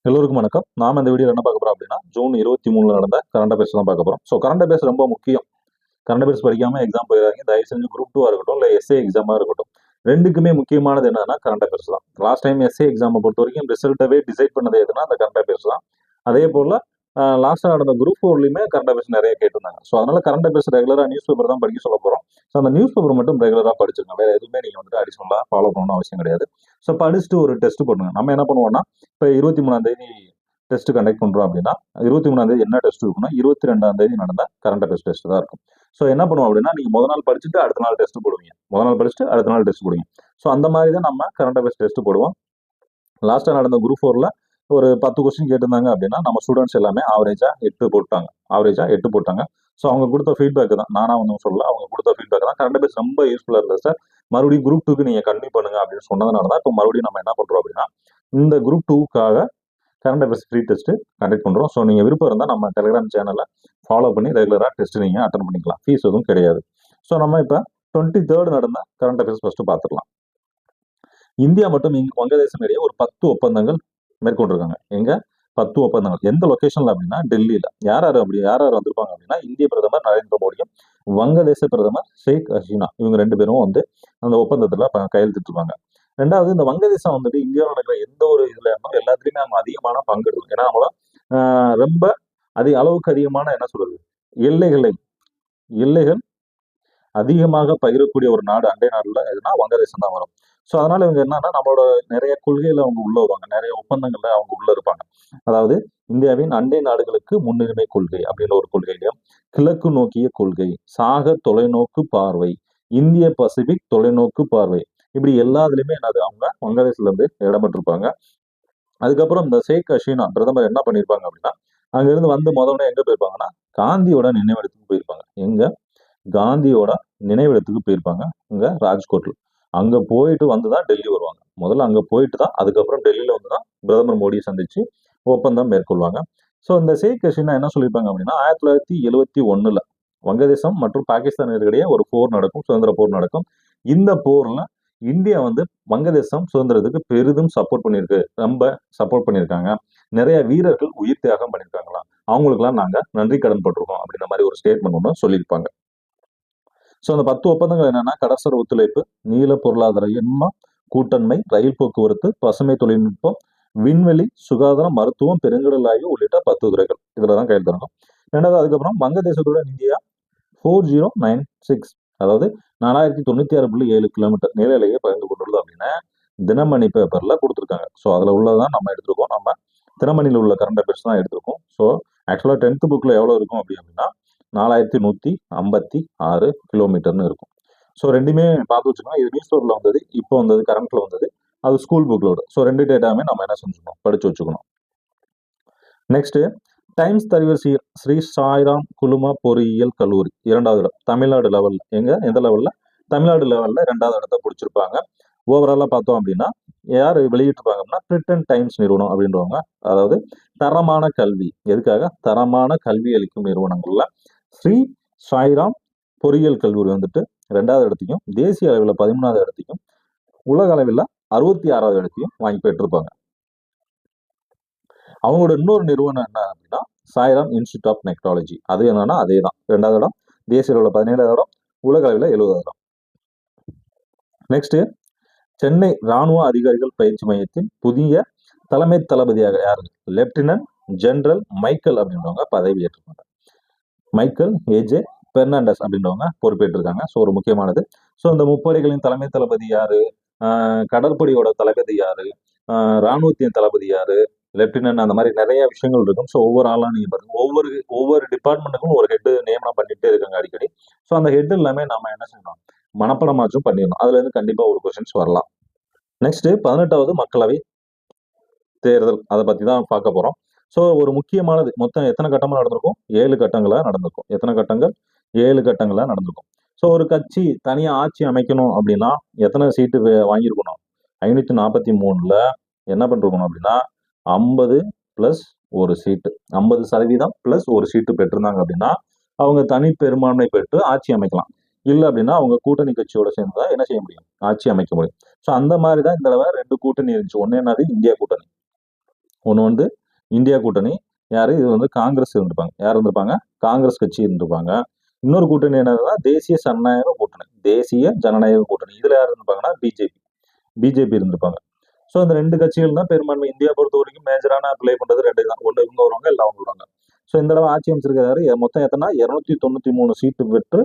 எல்லோருக்கும் வணக்கம். நாம இந்த வீடியோல என்ன பார்க்க போறோம் அப்படின்னா, ஜூன் 23 நடந்த கரண்ட் அஃபேர்ஸ் தான் பார்க்க போறோம். கரண்ட் அஃபேர்ஸ் ரொம்ப முக்கியம். கரண்ட் அஃபேர்ஸ் படிக்காம எக்ஸாம் போயிடாதீங்க. தயவு செஞ்சு குரூப் 2 இருக்கட்டும், இல்ல எஸ்ஏ எக்ஸாமா இருக்கட்டும். 2க்குமே முக்கியமானது என்னன்னா கரண்ட் அஃபேர்ஸ் தான். லாஸ்ட் டைம் எஸ்ஏ எக்ஸாம பொறுத்தவரைக்கும் ரிசல்ட்டவே டிசைட் பண்ணது எதுனா அந்த கரண்ட் அஃபேர்ஸ் தான். அதே போல லாஸ்டா நடந்த குரூப் 4லயுமே கரண்ட் அஃபேர்ஸ் நிறைய கேட்டிருந்தாங்க. அதனால கரண்ட் அஃபேர்ஸ் ரெகுலரா நியூஸ் பேப்பர் தான் படிக்க சொல்ல போறோம். அந்த நியூஸ் பேப்பர் மட்டும் ரெகுலரா படிச்சிருங்க. வேற எதுவுமே நீங்க வந்துட்டு அடிஷனலா ஃபாலோ பண்ணணும்னு அவசியம் கிடையாது. படிச்சுட்டு ஒரு டெஸ்ட் பண்ணுங்க. நம்ம என்ன பண்ணுவோம்னா, இப்ப 23ஆம் தேதி டெஸ்ட் கண்டக்ட் பண்றோம் அப்படின்னா 23ஆம் தேதி என்ன டெஸ்ட் இருக்குன்னா 22ஆம் தேதி நடந்த கரண்ட் அஃபேர்ஸ் டெஸ்ட் தான் இருக்கும். என்ன பண்ணுவோம் அப்படின்னா, நீங்க முதல் நாள் படிச்சுட்டு அடுத்த நாள் டெஸ்ட் போடுவீங்க. முதல் நாள் படிச்சுட்டு அடுத்த நாள் டெஸ்ட் போடுவீங்க. அந்த மாதிரி தான் நம்ம கரண்ட் அஃபேர்ஸ் டெஸ்ட் போடுவோம். லாஸ்டா நடந்த குரூப் 4ல ஒரு 10 கொஸ்டின் கேட்டிருந்தாங்க அப்படின்னா நம்ம ஸ்டூடெண்ட்ஸ் எல்லாமே ஆவரேஜா 8 போட்டாங்க. அவங்க கொடுத்த ஃபீட்பேக் தான். நானா ஒன்றும் சொல்லல. அவங்க கொடுத்த ஃபீட்பேக் தான். கரண்ட் அஃபேர்ஸ் ரொம்ப யூஸ்ஃபுல்லா இருந்தது சார். மறுபடியும் குரூப் 2க்கு நீங்க கண்டினியூ பண்ணுங்க அப்படின்னு சொன்னதுனால தான் இப்போ மறுபடியும் நம்ம என்ன பண்றோம் அப்படின்னா, இந்த குரூப் 2க்காக current affairs free test conduct பண்றோம். நீங்க விருப்பம் இருந்தால் நம்ம டெலிகிராம் சேனலை ஃபாலோ பண்ணி ரெகுலரா டெஸ்ட் நீங்க அட்டன் பண்ணிக்கலாம். ஃபீஸ் எதுவும் கிடையாது. நம்ம இப்போ 23rd நடந்த கரண்ட் அஃபேர்ஸ் ஃபர்ஸ்ட் பார்த்துக்கலாம். இந்தியா மற்றும் வங்கதேசம் இடையே ஒரு 10 ஒப்பந்தங்கள் மேற்கொண்டிருக்காங்க. எங்க 10 ஒப்பந்தங்கள் எந்த லொகேஷன்ல அப்படின்னா டெல்லியில. யார் யார் வந்திருப்பாங்க அப்படின்னா, இந்திய பிரதமர் நரேந்திர மோடியும் வங்கதேச பிரதமர் ஷேக் ஹசீனா இவங்க 2 பேரும் வந்து அந்த ஒப்பந்தத்துல கையெழுத்திட்டிருப்பாங்க. ரெண்டாவது, இந்த வங்கதேசம் வந்துட்டு இந்தியாவில் நடக்கிற எந்த ஒரு இதுல இருந்தோம் எல்லாத்துலயுமே அவங்க அதிகமான பங்கெடுக்கும். ஏன்னா அவங்கள ரொம்ப அளவுக்கு அதிகமான என்ன சொல்றது எல்லைகள் அதிகமாக பகிரக்கூடிய ஒரு நாடு அண்டை நாடுல எதுனா வங்கதேசம் தான் வரும். அதனால இவங்க என்னன்னா நம்மளோட நிறைய கொள்கையில அவங்க உள்ள வருவாங்க, நிறைய ஒப்பந்தங்கள்ல அவங்க உள்ள இருப்பாங்க. அதாவது இந்தியாவின் அண்டை நாடுகளுக்கு முன்னுரிமை கொள்கை அப்படின்ற ஒரு கொள்கையிலும், கிழக்கு நோக்கிய கொள்கை, சாக தொலைநோக்கு பார்வை, இந்திய பசிபிக் தொலைநோக்கு பார்வை, இப்படி எல்லாத்துலயுமே என்னது அவங்க வங்கதேசத்துல இருந்து இடம்பெற்றிருப்பாங்க. அதுக்கப்புறம் இந்த ஷேக் ஹசீனா பிரதமர் என்ன பண்ணிருப்பாங்க அப்படின்னா, அங்க இருந்து வந்து முதல்ல எங்க போயிருப்பாங்கன்னா காந்தியோட நினைவிடத்துக்கு போயிருப்பாங்க. எங்க காந்தியோட நினைவிடத்துக்கு போயிருப்பாங்க இங்க ராஜ்கோட்ல. அங்க போயிட்டு வந்துதான் டெல்லி வருவாங்க. முதல்ல அங்க போயிட்டு தான் அதுக்கப்புறம் டெல்லியில வந்துதான் பிரதமர் மோடியை சந்திச்சு ஒப்பந்தம் மேற்கொள்வாங்க. இந்த ஷேக் ஹசீனா என்ன சொல்லியிருப்பாங்க அப்படின்னா, 1971ல வங்கதேசம் மற்றும் பாகிஸ்தான் இடையே ஒரு போர் நடக்கும், சுதந்திர போர் நடக்கும். இந்த போர்ல இந்தியா வந்து வங்கதேசம் சுதந்திரத்துக்கு பெரிதும் சப்போர்ட் பண்ணியிருக்கு, ரொம்ப சப்போர்ட் பண்ணியிருக்காங்க. நிறைய வீரர்கள் உயிர் தியாகம் பண்ணியிருக்காங்களாம். அவங்களுக்கெல்லாம் நாங்க நன்றி கடன் பட்டிருக்கோம் அப்படின்ற மாதிரி ஒரு ஸ்டேட்மெண்ட் ஒன்று சொல்லியிருப்பாங்க. அந்த 10 ஒப்பந்தங்கள் என்னன்னா, கடற்சார் ஒத்துழைப்பு, நீல பொருளாதார எண்மம், கூட்டண்மை, ரயில் போக்குவரத்து, பசுமை தொழில்நுட்பம், விண்வெளி, சுகாதாரம், மருத்துவம், பெருங்கடல் ஆய்வு உள்ளிட்ட 10 துறைகள் இதுலதான் கையெழுத்தாகும். ரெண்டாவது, அதுக்கப்புறம் வங்கதேசத்துடன் இந்தியா 4096 அதாவது 4096.7 கிலோமீட்டர் நீல எல்லையை பகிர்ந்து கொண்டுள்ளது அப்படின்னு தினமணி பேப்பர்ல கொடுத்துருக்காங்க. அதுல உள்ளதான் நம்ம எடுத்திருக்கோம். நம்ம தினமணியில் உள்ள கரண்ட் அஃபேர்ஸ் தான் எடுத்திருக்கோம். ஆக்சுவலா 10th புக்ல எவ்வளவு இருக்கும் அப்படின்னா 4156 கிலோமீட்டர்னு இருக்கும். ரெண்டுமே பார்த்து வச்சுக்கோங்க. இது நியூஸ் பேப்பர்ல வந்தது, இப்போ வந்தது, கரண்ட்ல வந்தது, அது ஸ்கூல் புக்லோட. ரெண்டு டேட்டாவுமே நம்ம என்ன செஞ்சுக்கணும், படிச்சு வச்சுக்கணும். நெக்ஸ்ட், டைம்ஸ் தலைவர் ஸ்ரீ சாய்ராம் குழும பொறியியல் கல்லூரி 2வது இடம் தமிழ்நாடு லெவல்ல. எந்த லெவல்ல? தமிழ்நாடு லெவல்ல 2வது இடத்தை பிடிச்சிருப்பாங்க. ஓவராலா பார்த்தோம் அப்படின்னா யார் வெளியிட்டிருப்பாங்க அப்படின்னா பிரிட்டன் டைம்ஸ் நிறுவனம் அப்படின்றவங்க. அதாவது தரமான கல்வி, எதுக்காக தரமான கல்வி அளிக்கும் நிறுவனங்கள்ல ஸ்ரீ சாய்ராம் பொறியியல் கல்லூரி வந்துட்டு 2வது இடத்தையும், தேசிய அளவில் 13வது இடத்தையும், உலக அளவில் 66வது இடத்தையும் வாங்கி பெற்றிருப்பாங்க. அவங்களோட இன்னொரு நிறுவனம் என்ன அப்படின்னா சாய்ராம் இன்ஸ்டியூட் ஆஃப் டெக்னாலஜி. அது என்னன்னா அதே தான். 2வது இடம், தேசிய அளவில் 17வது இடம், உலக அளவில் 70வது இடம். நெக்ஸ்ட், சென்னை ராணுவ அதிகாரிகள் பயிற்சி மையத்தின் புதிய தலைமை தளபதியாக யாரு? லெப்டினன்ட் ஜெனரல் மைக்கேல் அப்படின்றவங்க பதவி ஏற்றிருக்காங்க. மைக்கேல் ஏஜே பெர்னாண்டஸ் அப்படின்றவங்க பொறுப்பேற்றிருக்காங்க. ஒரு முக்கியமானது. இந்த முப்படைகளின் தலைமை தளபதி யாரு? கடற்படையோட தளபதி யாரு? ராணுவத்தின் தளபதி யாரு? லெப்டினன்ட், அந்த மாதிரி நிறைய விஷயங்கள் இருக்கும். ஒவ்வொரு ஆளா நீங்க பாருங்க, ஒவ்வொரு டிபார்ட்மெண்ட்டுக்கும் ஒரு ஹெட் நியமனம் பண்ணிட்டே இருக்காங்க அடிக்கடி. அந்த ஹெட் எல்லாமே நம்ம என்ன செய்யணும், மனப்படமாச்சும் பண்ணிடணும். அதுல இருந்து கண்டிப்பா ஒரு கொஸ்டின்ஸ் வரலாம். நெக்ஸ்ட், 18வது மக்களவை தேர்தல், அதை பத்தி தான் பார்க்க போறோம். ஒரு முக்கியமானது, மொத்தம் எத்தனை கட்டமா நடந்திருக்கும்? 7 கட்டங்களா நடந்திருக்கும். எத்தனை கட்டங்கள்? 7 கட்டங்களா நடந்திருக்கும். ஒரு கட்சி தனியா ஆட்சி அமைக்கணும் அப்படின்னா எத்தனை சீட்டு வாங்கியிருக்கணும்? 543ல என்ன பண்ணிருக்கணும் அப்படின்னா 50 பிளஸ் ஒரு சீட்டு, 50% பிளஸ் ஒரு சீட்டு பெற்றிருந்தாங்க அப்படின்னா அவங்க தனி பெரும்பான்மை பெற்று ஆட்சி அமைக்கலாம். இல்லை அப்படின்னா அவங்க கூட்டணி கட்சியோட சேர்ந்துதான் என்ன செய்ய முடியும், ஆட்சி அமைக்க முடியும். அந்த மாதிரிதான் இந்த தடவை 2 கூட்டணி இருந்துச்சு. ஒன்னு என்னது, இந்தியா கூட்டணி. ஒன்று வந்து இந்தியா கூட்டணி, யாரு இது வந்து காங்கிரஸ் இருந்திருப்பாங்க. யார் இருந்திருப்பாங்க? காங்கிரஸ் கட்சி இருந்திருப்பாங்க. இன்னொரு கூட்டணி என்னதுன்னா தேசிய ஜனநாயக கூட்டணி. தேசிய ஜனநாயக கூட்டணி. இதுல யார் இருந்திருப்பாங்கன்னா பிஜேபி இருந்திருப்பாங்க. ஸோ இந்த 2 கட்சிகள் தான் பெரும்பான்மை. இந்தியா பொறுத்த வரைக்கும் மேஜரான ப்ளே பண்றது 2 தான். ஒண்ணு இவங்க வருவாங்க, இல்ல அவங்க வருவாங்க. ஸோ இந்த தடவை ஆட்சி அமைச்சிருக்காரு. மொத்தம் எத்தனை 293 சீட்டு பெற்று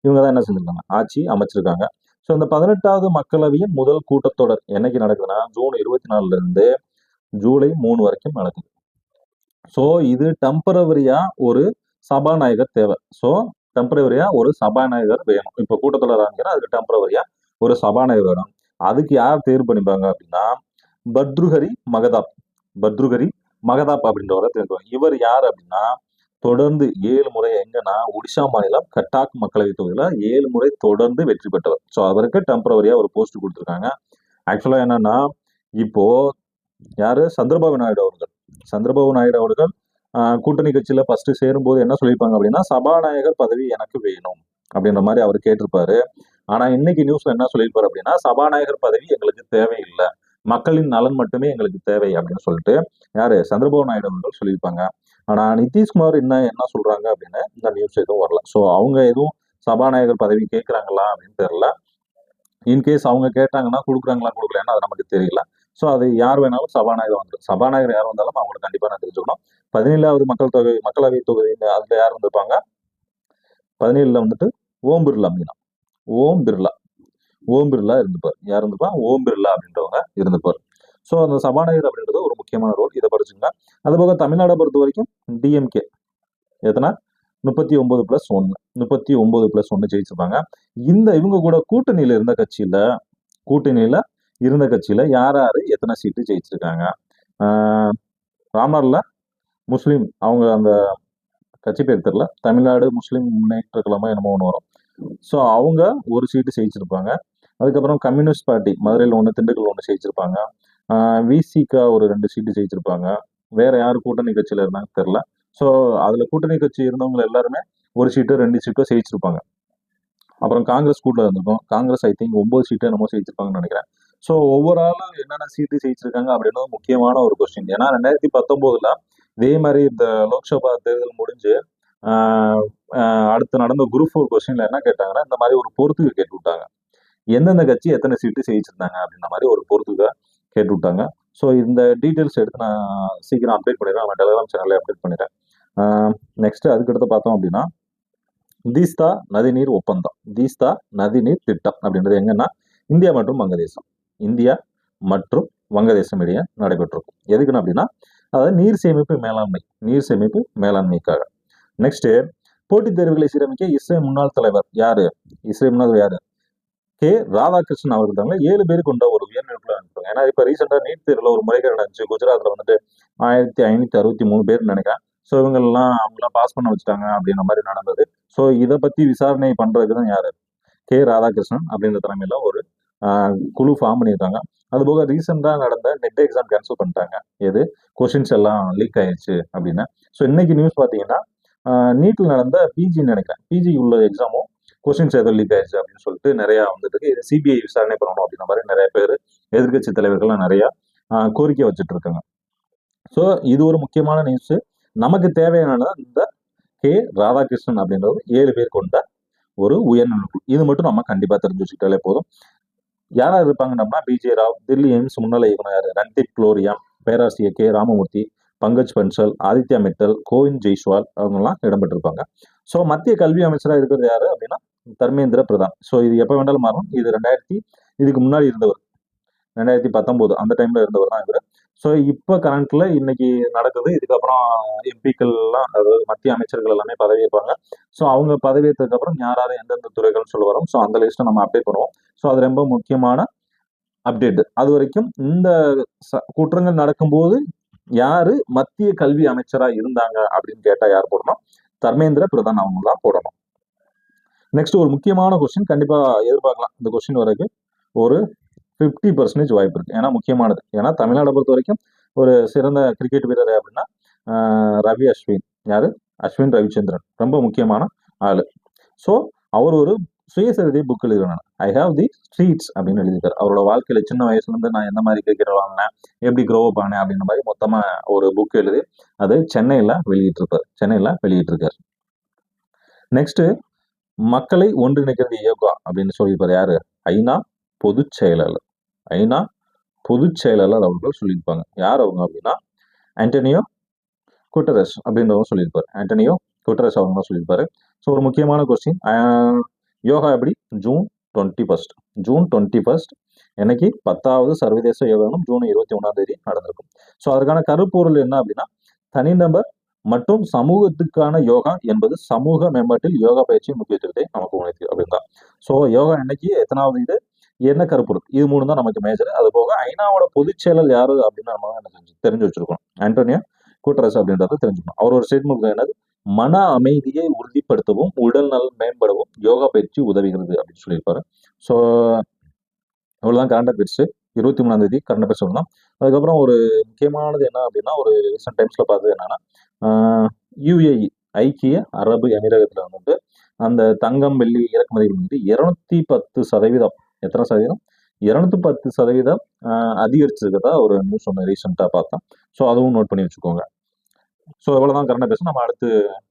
இவங்க தான் என்ன செஞ்சிருக்காங்க? ஆட்சி அமைச்சிருக்காங்க. ஸோ இந்த 18வது மக்களவையின் முதல் கூட்டத்தொடர் என்னைக்கு நடக்குதுன்னா ஜூன் 24 இருந்து ஜூலை 3 வரைக்கும் நடக்குது. ஸோ இது டெம்பரவரியா ஒரு சபாநாயகர் தேவை. ஸோ டெம்பரவரியா ஒரு சபாநாயகர் வேணும். இப்போ கூட்டத்தொடர் ஆரம்பிக்கிறா அதுக்கு டெம்பரவரியா ஒரு சபாநாயகர் வேணும். அதுக்கு யார் தேர்வு பண்ணிப்பாங்க அப்படின்னா பத்ருஹரி மகதாப் அப்படின்றவரை தேர்வு. இவர் யார் அப்படின்னா தொடர்ந்து 7 முறை எங்கன்னா ஒடிஷா மாநிலம் கட்டாக் மக்களவை தொகுதியில 7 முறை தொடர்ந்து வெற்றி பெற்றவர். ஸோ அவருக்கு டெம்பரவரியா ஒரு போஸ்ட் கொடுத்துருக்காங்க. ஆக்சுவலா என்னன்னா இப்போ யாரு சந்திரபாபு நாயுடு அவர்கள் கூட்டணி கட்சியில ஃபர்ஸ்ட் சேரும்போது என்ன சொல்லியிருப்பாங்க அப்படின்னா சபாநாயகர் பதவி எனக்கு வேணும் அப்படின்ற மாதிரி அவர் கேட்டிருப்பாரு. ஆனா இன்னைக்கு நியூஸ்ல என்ன சொல்லியிருப்பாரு அப்படின்னா சபாநாயகர் பதவி எங்களுக்கு தேவையில்லை, மக்களின் நலன் மட்டுமே எங்களுக்கு தேவை அப்படின்னு சொல்லிட்டு யாரு சந்திரபாபு நாயுடு அவர்கள் சொல்லியிருப்பாங்க. ஆனா நிதிஷ்குமார் என்ன சொல்றாங்க அப்படின்னு இந்த நியூஸ் எதுவும் வரல. ஸோ அவங்க எதுவும் சபாநாயகர் பதவி கேட்கறாங்களா அப்படின்னு தெரியல. இன்கேஸ் அவங்க கேட்டாங்கன்னா கொடுக்குறாங்களா கொடுக்கலன்னா அது நமக்கு தெரியல. ஸோ அது யார் வேணாலும் சபாநாயகர் யார் வந்தாலும் அவங்களுக்கு கண்டிப்பா நான் தெரிஞ்சுக்கணும். 17வது மக்களவை தொகுதி அதுல யார் வந்திருப்பாங்க? 17ல வந்துட்டு ஓம் பிர்லா மீனா ஓம் பிர்லா இருந்துப்பார். யார் இருந்துப்பா? ஓம் பிர்லா அப்படின்றவங்க இருந்துப்பார். ஸோ அந்த சபாநாயகர் அப்படின்றது ஒரு முக்கியமான ரோல். இதை படிச்சுங்க. அது போக தமிழ்நாடை பொறுத்த வரைக்கும் டிஎம்கே எத்தனை 39+1 ஜெயிச்சிருப்பாங்க. இவங்க கூட கூட்டணியில இருந்த கட்சியில யார் எத்தனை சீட்டு ஜெயிச்சிருக்காங்க? ராமர்ல முஸ்லீம் அவங்க அந்த கட்சி பேர் தெரியல, தமிழ்நாடு முஸ்லீம் முன்னேற்ற கழகமா என்னமோ ஒன்று வரும். ஸோ அவங்க ஒரு சீட்டு ஜெயிச்சிருப்பாங்க. அதுக்கப்புறம் கம்யூனிஸ்ட் பார்ட்டி மதுரையில் 1, திண்டுக்கல் 1 ஜெயிச்சிருப்பாங்க. விசிகா ஒரு 2 சீட்டு ஜெயிச்சிருப்பாங்க. வேற யாரு கூட்டணி கட்சியில இருந்தாங்க தெரியல. ஸோ அதுல கூட்டணி கட்சி இருந்தவங்க எல்லாருமே ஒரு சீட்டோ 2 சீட்டோ ஜெயிச்சிருப்பாங்க. அப்புறம் காங்கிரஸ் கூட இருந்திருக்கும். காங்கிரஸ் ஐ திங்க் 9 சீட்டு என்னமோ ஜெயிச்சிருப்பாங்கன்னு நினைக்கிறேன். ஸோ ஒவ்வொரு ஆளும் என்னென்ன சீட்டு ஜெயிச்சிருக்காங்க அப்படின்னு முக்கியமான ஒரு கொஸ்டின். ஏன்னா 2019 இதே மாதிரி இந்த லோக்சபா தேர்தல் முடிஞ்சு அடுத்து நடந்த குரூப் 4 கொஸ்டின்ல என்ன கேட்டாங்கன்னா இந்த மாதிரி ஒரு பொறுத்துக்கு கேட்டு விட்டாங்க. எந்தெந்த கட்சி எத்தனை சீட்டு ஜெயிச்சிருந்தாங்க அப்படின்ற மாதிரி ஒரு பொறுத்துக்க கேட்டு விட்டாங்க. ஸோ இந்த டீட்டெயில்ஸ் எடுத்து நான் சீக்கிரம் அப்டேட் பண்ணிடுறேன். நம்ம டெலிகிராம் சேனல்ல அப்டேட் பண்ணிடுறேன். நெக்ஸ்ட் அதுக்கடுத்து பார்த்தோம் அப்படின்னா தீஸ்தா நதிநீர் திட்டம் அப்படின்றது எங்கன்னா இந்தியா மற்றும் வங்கதேசம் இடையே நடைபெற்றிருக்கும். எதுக்குன்னு அப்படின்னா அதாவது நீர் சேமிப்பு மேலாண்மைக்காக. நெக்ஸ்ட் போட்டித் தேர்வுகளை சீரமைக்க இஸ்ரோ முன்னாள் தலைவர் யாரு? கே ராதாகிருஷ்ணன் அவர்கள் 7 பேர் கொண்ட ஒரு உயர்நிலை குழு அனுப்புறாங்க. ஏன்னா இப்ப ரீசெண்டா நீட் தேர்வுல ஒரு முறைகேடு நடந்துச்சு. குஜராத்ல வந்துட்டு 1563 பேர் நினைக்கிறேன். ஸோ அவங்களாம் பாஸ் பண்ண வச்சுட்டாங்க அப்படின்ற மாதிரி நடந்தது. ஸோ இதை பத்தி விசாரணை பண்றதுக்கு தான் யாரு? கே ராதாகிருஷ்ணன் அப்படின்ற தலைமையில ஒரு குழு ஃபார்ம் பண்ணியிருக்காங்க. அது போக ரீசெண்டா நடந்த நெட் எக்ஸாம் கேன்சல் பண்ணிட்டாங்க. கொஸ்டின்ஸ் எல்லாம் லீக் ஆயிடுச்சு அப்படின்னு. ஸோ இன்னைக்கு நியூஸ் பார்த்தீங்கன்னா நீட்ல நடந்த பிஜி உள்ள எக்ஸாமும் கொஸ்டின்ஸ் ஏதோ லீக் ஆயிடுச்சு அப்படின்னு சொல்லிட்டு நிறைய வந்துட்டு இருக்கு. சிபிஐ விசாரணை பண்ணணும் அப்படின்ற மாதிரி நிறைய பேர் எதிர்கட்சி தலைவர்கள்லாம் நிறைய கோரிக்கை வச்சுட்டு இருக்காங்க. ஸோ இது ஒரு முக்கியமான நியூஸ். நமக்கு தேவையானது இந்த கே ராதாகிருஷ்ணன் அப்படின்றது 7 பேர் கொண்ட ஒரு உயர்நிலை குழு. இது மட்டும் நம்ம கண்டிப்பா தெரிஞ்சு வச்சுக்கிட்டாலே போதும். யாரா இருப்பாங்கன்னா பிஜே ராவ், தில்லி எய்ம்ஸ் முன்னாள் இயக்குனர் ரன்தீப் குலோரியா, பேராசிரியர் கே ராமமூர்த்தி, பங்கஜ் பன்சல், ஆதித்யா மிட்டல், கோவிந்த் ஜெய்ஸ்வால் அவங்கெல்லாம் இடம்பெற்றிருப்பாங்க. ஸோ மத்திய கல்வி அமைச்சராக இருக்கிறது யாரு அப்படின்னா தர்மேந்திர பிரதான். ஸோ இது எப்போ வேண்டாலும் மாறும். இது இதுக்கு முன்னாடி இருந்தவர் 2019 அந்த டைம்ல இருந்தவர் தான் இவர். ஸோ இப்போ கரண்ட்ல இன்னைக்கு நடக்குது. இதுக்கப்புறம் எம்பிக்கள் எல்லாம் அதாவது மத்திய அமைச்சர்கள் எல்லாமே பதவியேற்பாங்க. ஸோ அவங்க பதவியேற்றதுக்கு அப்புறம் யாராவது எந்தெந்த துறைகள் சொல்ல வரும். ஸோ அந்த லிஸ்ட்டை நம்ம அப்டேட் பண்ணுவோம். ஸோ அது ரொம்ப முக்கியமான அப்டேட். அது வரைக்கும் இந்த குற்றங்கள் நடக்கும்போது யாரு மத்திய கல்வி அமைச்சரா இருந்தாங்க அப்படின்னு கேட்டா யார் போடணும்? தர்மேந்திர பிரதான் அவங்க தான் போடணும். நெக்ஸ்ட் ஒரு முக்கியமான கொஸ்டின் கண்டிப்பா எதிர்பார்க்கலாம். இந்த கொஸ்டின் வரைக்கும் ஒரு 50% வாய்ப்பு இருக்கு. ஏன்னா முக்கியமானது. ஏன்னா தமிழ்நாடை பொறுத்த வரைக்கும் ஒரு சிறந்த கிரிக்கெட் வீரர் அப்படின்னா ரவி அஸ்வின். யாரு? அஸ்வின் ரவிச்சந்திரன் ரொம்ப முக்கியமான ஆளு. ஸோ அவர் ஒரு சுயசரிதை புக் எழுதுறேன். ஐ ஹாவ் தி ஸ்ட்ரீட்ஸ் அப்படின்னு எழுதியிருக்காரு. அவரோட வாழ்க்கையில சின்ன வயசுல இருந்து நான் எந்த மாதிரி கிரிக்கெட் விளாடினேன், எப்படி க்ரோ அப் ஆனேன் அப்படின்ற மாதிரி மொத்தமா ஒரு புக் எழுதி அது சென்னையில வெளியிட்டிருக்காரு. நெக்ஸ்ட், மக்களை ஒன்றிணைக்கிறது யோகா அப்படின்னு சொல்லியிருப்பாரு. யாரு? ஐநா பொதுச் செயலாளர். அவர்கள் சொல்லியிருப்பாங்க. யார் அவங்க அப்படின்னா ஆண்டனியோ குட்டரஸ் அப்படின்றவங்க சொல்லியிருப்பாரு. ஆண்டனியோ குட்டரஸ் அவங்க தான் சொல்லியிருப்பாரு. ஸோ ஒரு முக்கியமான கொஸ்டின், யோகா எப்படி? ஜூன் 21 என்னைக்கு? 10வது சர்வதேச யோகா தினம் ஜூன் 21 நடந்திருக்கும். ஸோ அதற்கான கருப்பொருள் என்ன அப்படின்னா, தனிநபர் மற்றும் சமூகத்துக்கான யோகா என்பது சமூக மேம்பாட்டில் யோகா பயிற்சியின் முக்கியத்துவத்தை நமக்கு உணர்த்து அப்படின்னு தான். ஸோ யோகா என்னைக்கு, எத்தனாவது இது, என்ன கருப்பொருள், இது 3 தான் நமக்கு மேஜர். அது போக ஐநாவோட பொதுச் செயலர் யாரு அப்படின்னு நம்ம தெரிஞ்சு வச்சிருக்கோம். ஆண்டோனியோ குட்டரஸ் அப்படின்றத தெரிஞ்சுக்கணும். அவர் ஒரு ஸ்டேட்மெண்ட் என்னது, மன அமைதியை உறுதிப்படுத்தவும் உடல் நலம் மேம்படவும் யோகா பயிற்சி உதவுகிறது அப்படின்னு சொல்லியிருப்பாரு. ஸோ இவ்வளவுதான் கரண்ட் அஃபேர்ஸ். 23 கரண்ட் அஃபேர்ஸ் சொல்லலாம். அதுக்கப்புறம் ஒரு முக்கியமானது என்ன அப்படின்னா, ஒரு ரீசெண்ட் டைம்ஸ்ல பார்த்தது என்னன்னா, யுஏஇ ஐக்கிய அரபு எமிரகத்துல வந்துட்டு அந்த தங்கம் வெள்ளி இறக்குமதிகள் வந்து 210%, எத்தனை சதவீதம், 210% அதிகரிச்சிருக்கதா ஒரு நியூஸ் ஒன்று ரீசெண்டாக பார்த்தேன். ஸோ அதுவும் நோட் பண்ணி வச்சுக்கோங்க. ஸோ இவ்வளோதான் கரண்ட் அஃபேர்ஸ். நம்ம அடுத்து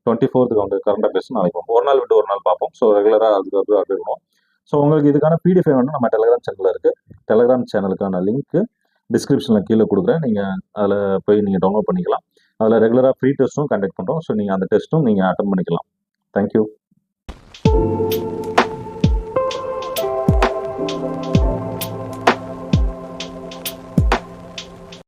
24th கரண்ட் அஃபேர்ஸ் நாளைக்கு பார்ப்போம். ஒரு நாள் விட்டு ஒரு நாள் பார்ப்போம். ஸோ ரெகுலராக அதுக்கு அப்டேட் பண்ணுவோம். ஸோ உங்களுக்கு இதுக்கான பிடிஎஃப் வேணும்னா நம்ம டெலிகிராம் சேனலில் இருக்குது. டெலிகிராம் சேனலுக்கான லிங்க்கு டிஸ்கிரிப்ஷனில் கீழே கொடுக்குறேன். நீங்கள் அதில் போய் நீங்கள் டவுன்லோட் பண்ணிக்கலாம். அதில் ரெகுலராக ஃப்ரீ டெஸ்ட்டும் கண்டக்ட் பண்ணுறோம். ஸோ நீங்கள் அந்த டெஸ்ட்டும் நீங்கள் அட்டன் பண்ணிக்கலாம். தேங்க்யூ.